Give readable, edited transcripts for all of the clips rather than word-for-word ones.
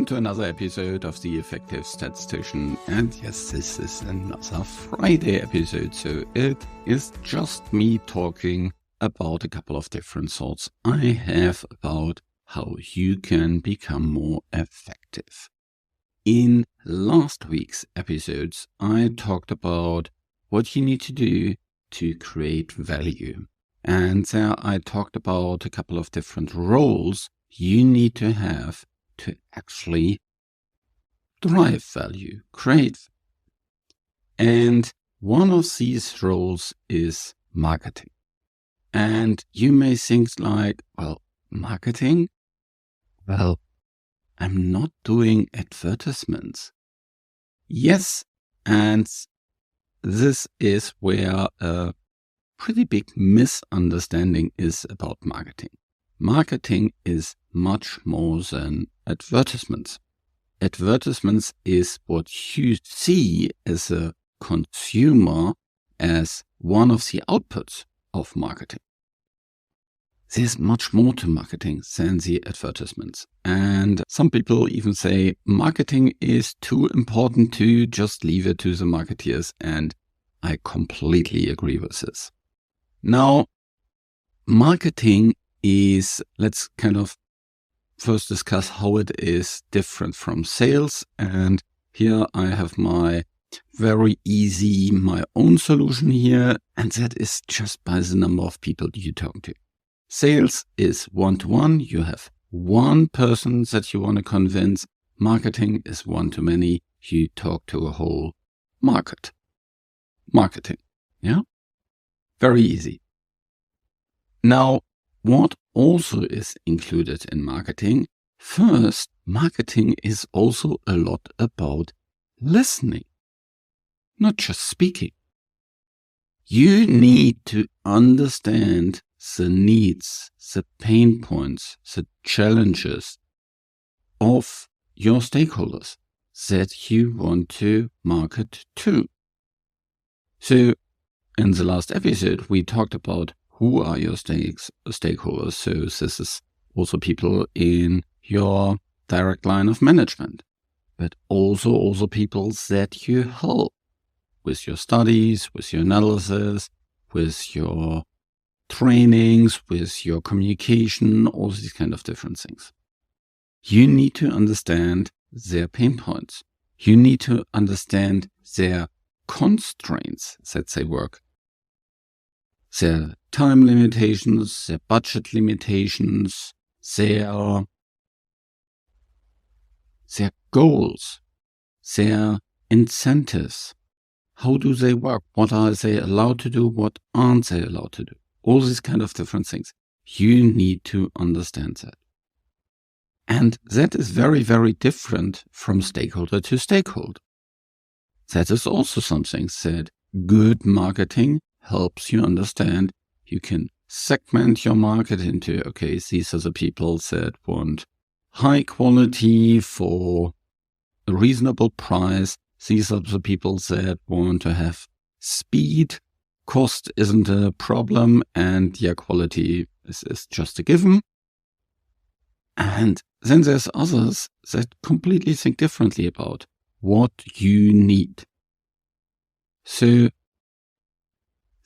Welcome to another episode of The Effective Statistician. And yes, this is another Friday episode, so it is just me talking about a couple of different thoughts I have about how you can become more effective. In last week's episodes, I talked about what you need to do to create value. And there I talked about a couple of different roles you need to have to actually drive value, create. And one of these roles is marketing. And you may think like, well, marketing? Well, I'm not doing advertisements. Yes, and this is where a pretty big misunderstanding is about marketing. Marketing is much more than advertisements. Advertisements is what you see as a consumer as one of the outputs of marketing. There's much more to marketing than the advertisements. And some people even say marketing is too important to just leave it to the marketeers. And I completely agree with this. Now, marketing is, let's kind of first discuss how it is different from sales. And here I have my very easy, my own solution here. And that is just by the number of people you talk to. Sales is one-to-one. You have one person that you want to convince. Marketing is one-to-many. You talk to a whole market. Marketing. Yeah. Very easy. Now, what also is included in marketing? First, marketing is also a lot about listening, not just speaking. You need to understand the needs, the pain points, the challenges of your stakeholders that you want to market to. So, in the last episode, we talked about who are your stakeholders. So this is also people in your direct line of management, but also people that you help with your studies, with your analysis, with your trainings, with your communication, all these kind of different things. You need to understand their pain points. You need to understand their constraints that they work. Their time limitations, their budget limitations, their goals, their incentives. How do they work? What are they allowed to do? What aren't they allowed to do? All these kind of different things. You need to understand that. And that is very, very different from stakeholder to stakeholder. That is also something that good marketing helps you understand. You can segment your market into, okay, these are the people that want high quality for a reasonable price. These are the people that want to have speed. Cost isn't a problem, and quality is just a given. And then there's others that completely think differently about what you need. So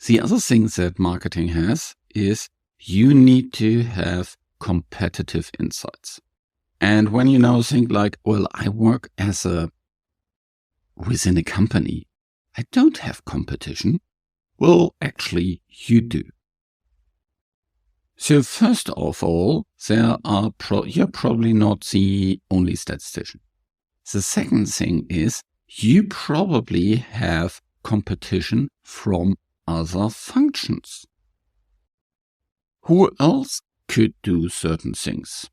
the other thing that marketing has is you need to have competitive insights. And when you now think like, well, I work within a company, I don't have competition. Well, actually, you do. So first of all, you're probably not the only statistician. The second thing is you probably have competition from other functions. Who else could do certain things?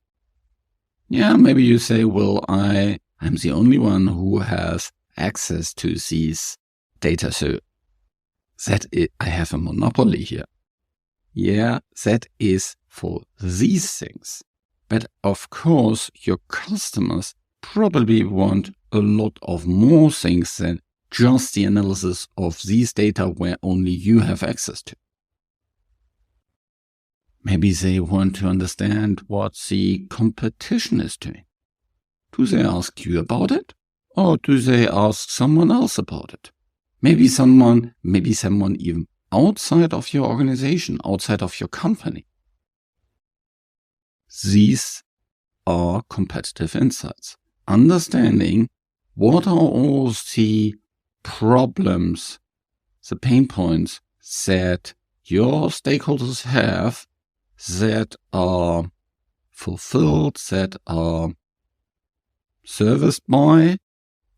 Yeah, maybe you say, well, I'm the only one who has access to these data, so I have a monopoly here. Yeah, that is for these things. But of course, your customers probably want a lot of more things than just the analysis of these data where only you have access to. Maybe they want to understand what the competition is doing. Do they ask you about it? Or do they ask someone else about it? Maybe someone even outside of your organization, outside of your company. These are competitive insights. Understanding what are all the problems, the pain points that your stakeholders have that are fulfilled, that are serviced by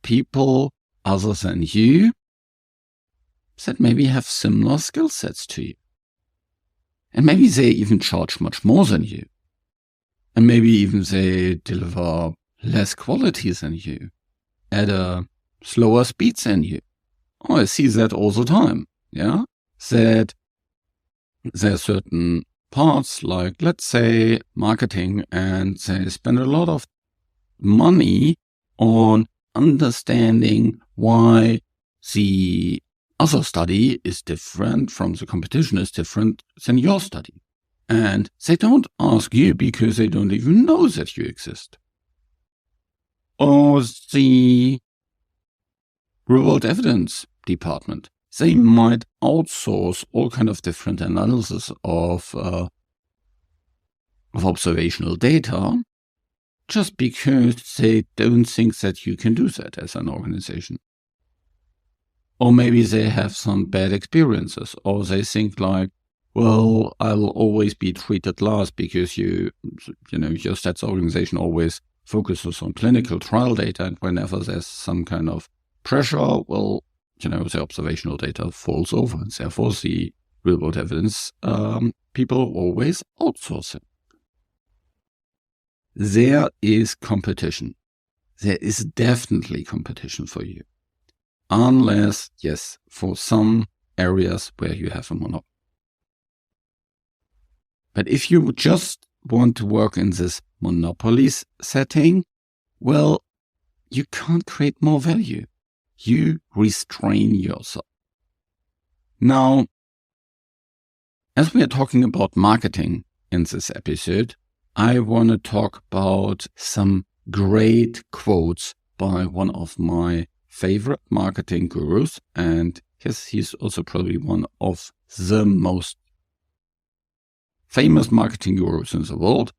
people other than you, that maybe have similar skill sets to you. And maybe they even charge much more than you. And maybe even they deliver less quality than you, at a slower speed than you. Oh, I see that all the time, yeah? That there are certain parts, like, let's say, marketing, and they spend a lot of money on understanding why the other study is different from the competition, is different than your study. And they don't ask you because they don't even know that you exist. Or the real-world evidence department, they might outsource all kind of different analysis of observational data just because they don't think that you can do that as an organization. Or maybe they have some bad experiences, or they think like, well, I'll always be treated last because your stats organization always focuses on clinical trial data, and whenever there's some kind of pressure, well, the observational data falls over, and therefore the real-world evidence people always outsource it. There is competition. There is definitely competition for you. Unless, yes, for some areas where you have a monopoly. But if you just want to work in this monopoly setting, well, you can't create more value. You restrain yourself. Now, as we are talking about marketing in this episode, I want to talk about some great quotes by one of my favorite marketing gurus, and yes, he's also probably one of the most famous marketing gurus in the world,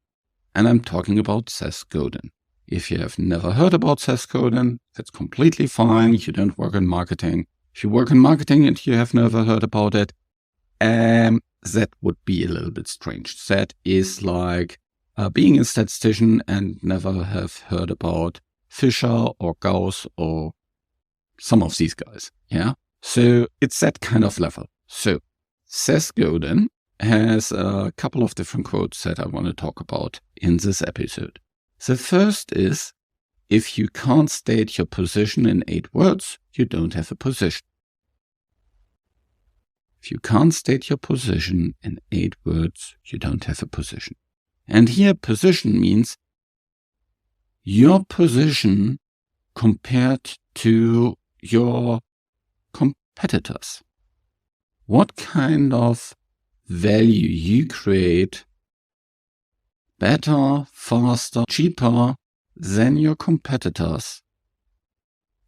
and I'm talking about Seth Godin. If you have never heard about Seth Godin, that's completely fine. You don't work in marketing. If you work in marketing and you have never heard about it, that would be a little bit strange. That is like being a statistician and never have heard about Fisher or Gauss or some of these guys. Yeah. So it's that kind of level. So Seth Godin has a couple of different quotes that I want to talk about in this episode. The first is, if you can't state your position in 8 words, you don't have a position. If you can't state your position in 8 words, you don't have a position. And here position means your position compared to your competitors. What kind of value you create better, faster, cheaper than your competitors.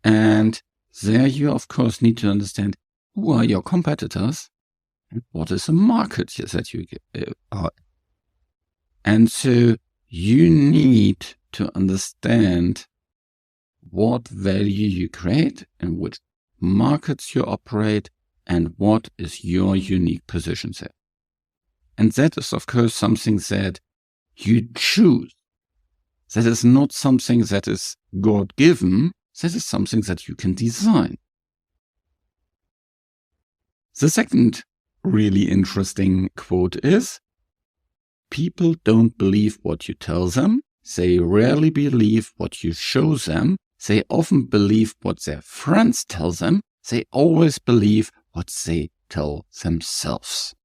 And there you, of course, need to understand who are your competitors and what is the market that you are. And so you need to understand what value you create and which markets you operate and what is your unique position there. And that is, of course, something that you choose. That is not something that is God-given. That is something that you can design. The second really interesting quote is, people don't believe what you tell them. They rarely believe what you show them. They often believe what their friends tell them. They always believe what they tell themselves.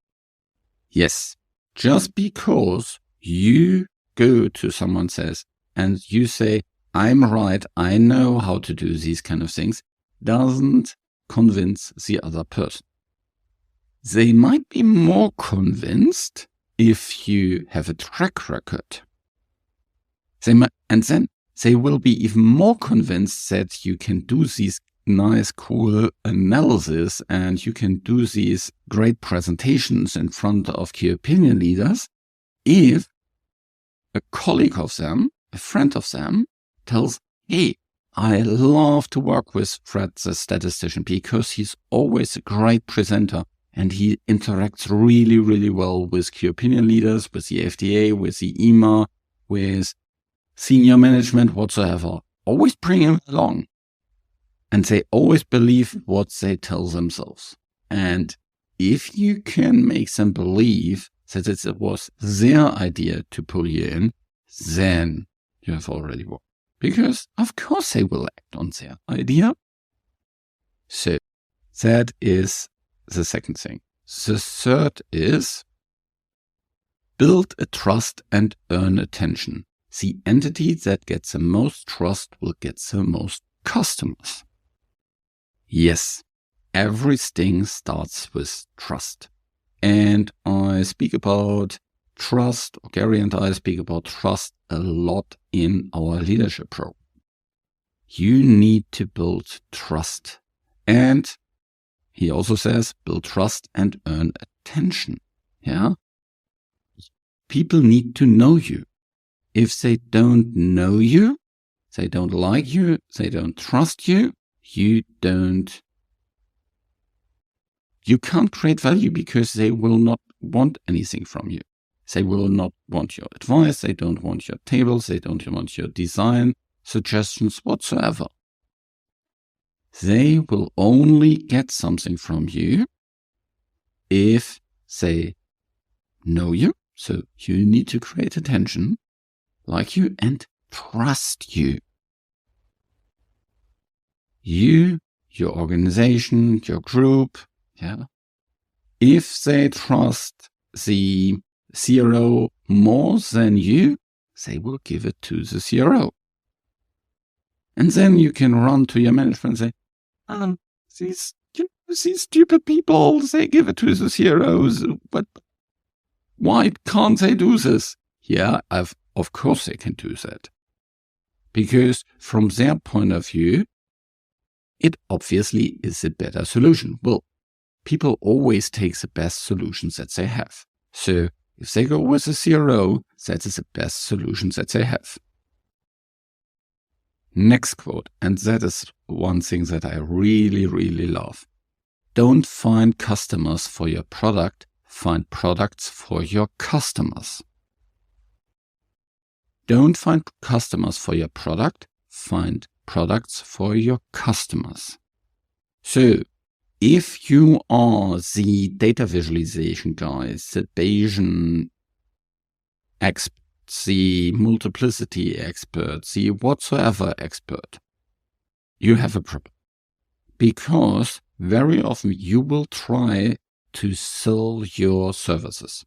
Yes, just because you go to someone says, and you say, I'm right, I know how to do these kind of things, doesn't convince the other person. They might be more convinced if you have a track record. And then they will be even more convinced that you can do these nice, cool analysis and you can do these great presentations in front of key opinion leaders if a colleague of them, a friend of them, tells, hey, I love to work with Fred, the statistician, because he's always a great presenter and he interacts really, really well with key opinion leaders, with the FDA, with the EMA, with senior management, whatsoever. Always bring him along. And they always believe what they tell themselves. And if you can make them believe that it was their idea to pull you in, then you have already won. Because, of course, they will act on their idea. So, that is the second thing. The third is build a trust and earn attention. The entity that gets the most trust will get the most customers. Yes, everything starts with trust. And I speak about trust, or Gary and I speak about trust a lot in our leadership program. You need to build trust. And he also says, build trust and earn attention. Yeah. People need to know you. If they don't know you, they don't like you, they don't trust you, you can't create value because they will not want anything from you. They will not want your advice, they don't want your tables, they don't want your design suggestions whatsoever. They will only get something from you if they know you. So you need to create attention, like you, and trust you. You, your organization, your group, yeah. If they trust the CRO more than you, they will give it to the CRO. And then you can run to your management and say, these stupid people, they give it to the CROs, but why can't they do this? Yeah, of course they can do that. Because from their point of view, it obviously is a better solution. Well, people always take the best solutions that they have. So if they go with a CRO, that is the best solution that they have. Next quote, and that is one thing that I really, really love. Don't find customers for your product, find products for your customers. Don't find customers for your product, find products for your customers. So, if you are the data visualization guys, the Bayesian expert, the multiplicity expert, the whatsoever expert, you have a problem. Because very often you will try to sell your services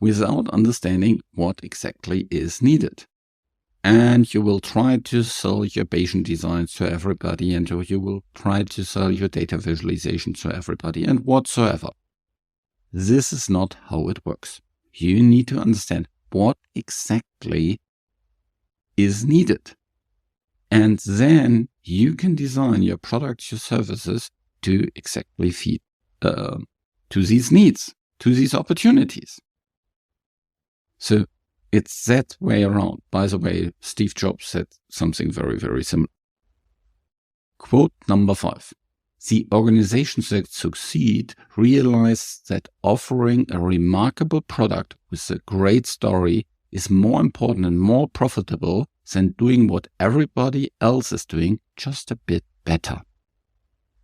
without understanding what exactly is needed. And you will try to sell your Bayesian designs to everybody, and you will try to sell your data visualization to everybody, and whatsoever. This is not how it works. You need to understand what exactly is needed. And then you can design your products, your services to exactly feed to these needs, to these opportunities. So it's that way around. By the way, Steve Jobs said something very, very similar. Quote number 5. The organizations that succeed realize that offering a remarkable product with a great story is more important and more profitable than doing what everybody else is doing just a bit better.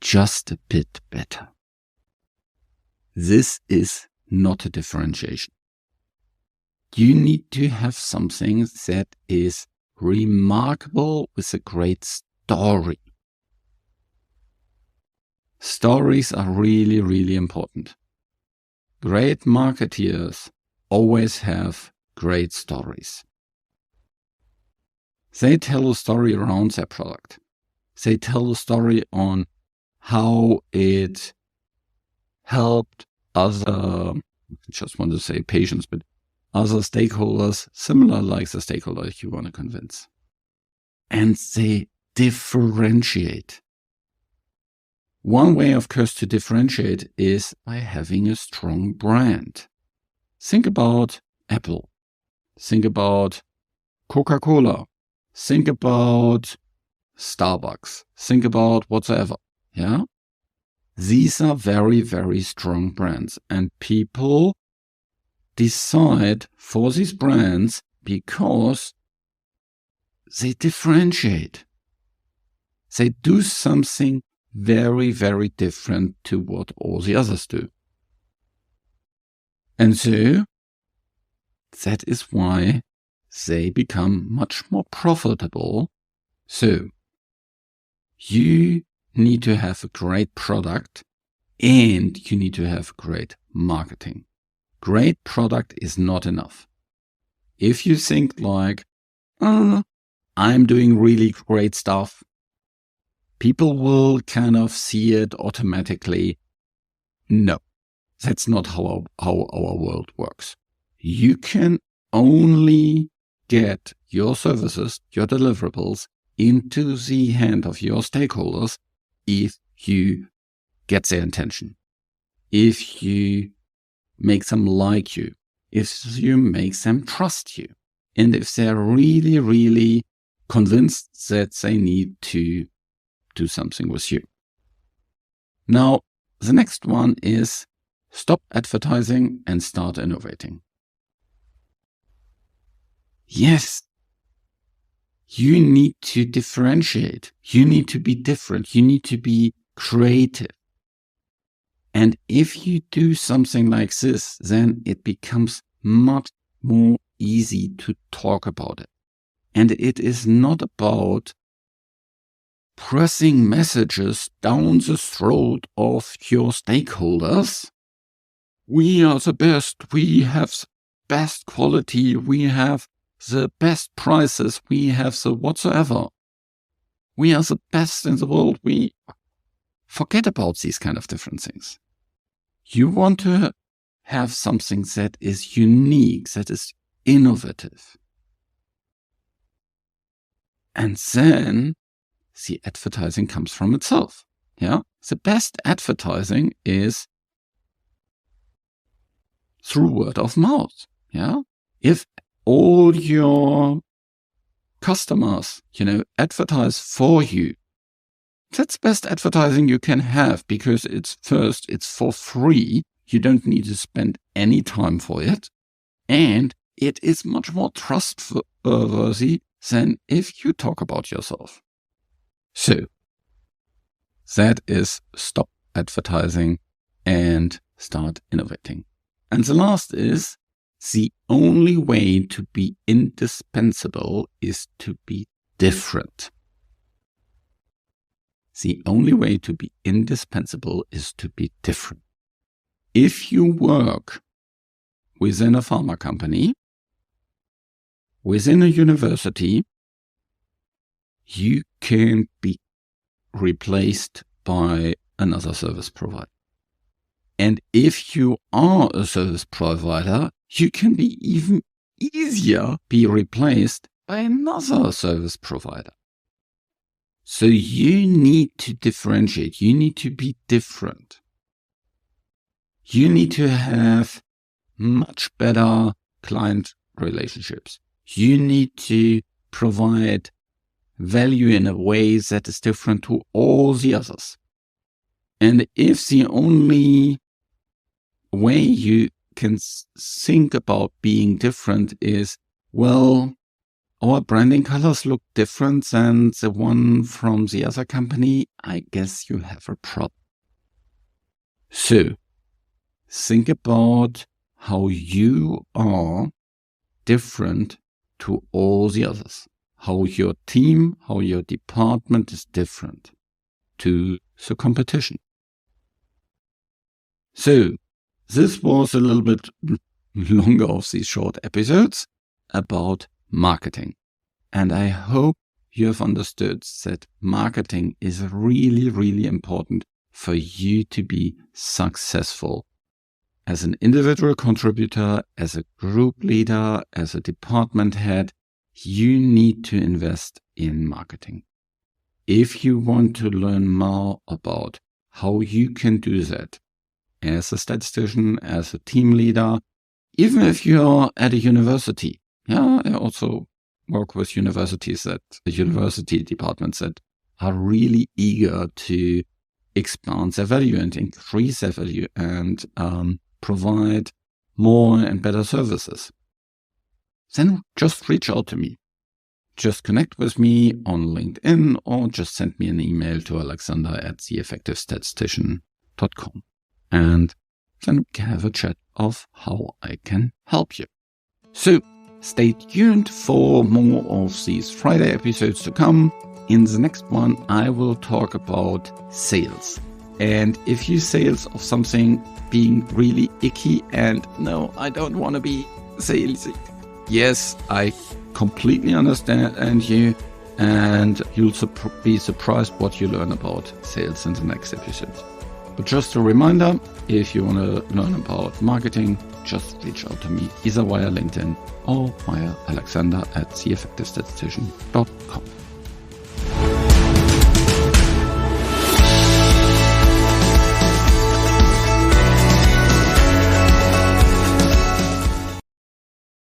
Just a bit better. This is not a differentiation. You need to have something that is remarkable with a great story. Stories are really, really important. Great marketeers always have great stories. They tell a story around their product. They tell a story on how it helped other, I just want to say patients, but other stakeholders, similar like the stakeholders you want to convince. and they differentiate. One way, of course, to differentiate is by having a strong brand. Think about Apple. Think about Coca-Cola. Think about Starbucks. Think about whatsoever. Yeah? These are very, very strong brands, and people decide for these brands because they differentiate. They do something very, very different to what all the others do. And so that is why they become much more profitable. So you need to have a great product and you need to have great marketing. Great product is not enough. If you think like, I'm doing really great stuff, people will kind of see it automatically. No, that's not how our world works. You can only get your services, your deliverables into the hand of your stakeholders if you get their attention, if you make them like you, if you make them trust you, and if they're really, really convinced that they need to do something with you. Now, the next one is stop advertising and start innovating. Yes, you need to differentiate. You need to be different. You need to be creative. And if you do something like this, then it becomes much more easy to talk about it. And it is not about pressing messages down the throat of your stakeholders. We are the best. We have the best quality. We have the best prices. We have the whatsoever. We are the best in the world. We forget about these kind of different things. You want to have something that is unique, that is innovative. And then the advertising comes from itself. Yeah. The best advertising is through word of mouth. Yeah. If all your customers, advertise for you, that's best advertising you can have, because it's for free. You don't need to spend any time for it. And it is much more trustworthy than if you talk about yourself. So that is stop advertising and start innovating. And the last is the only way to be indispensable is to be different. The only way to be indispensable is to be different. If you work within a pharma company, within a university, you can be replaced by another service provider. And if you are a service provider, you can be even easier be replaced by another service provider. So you need to differentiate. You need to be different. You need to have much better client relationships. You need to provide value in a way that is different to all the others. And if the only way you can think about being different is, well, our branding colors look different than the one from the other company, I guess you have a problem. So think about how you are different to all the others. How your team, how your department is different to the competition. So this was a little bit longer of these short episodes about marketing. And I hope you have understood that marketing is really, really important for you to be successful as an individual contributor, as a group leader, as a department head. you need to invest in marketing. If you want to learn more about how you can do that as a statistician, as a team leader, even if you're at a university. Yeah, I also work with universities university departments that are really eager to expand their value and increase their value and provide more and better services. Then just reach out to me. Just connect with me on LinkedIn or just send me an email to alexander@theeffectivestatistician.com. And then we can have a chat of how I can help you. So stay tuned for more of these Friday episodes to come. In the next one, I will talk about sales. And if you sales of something being really icky and no, I don't want to be salesy. Yes, I completely understand you, and you'll be surprised what you learn about sales in the next episode. But just a reminder, if you want to learn about marketing, just reach out to me either via LinkedIn or via alexander@theeffectivestatistician.com.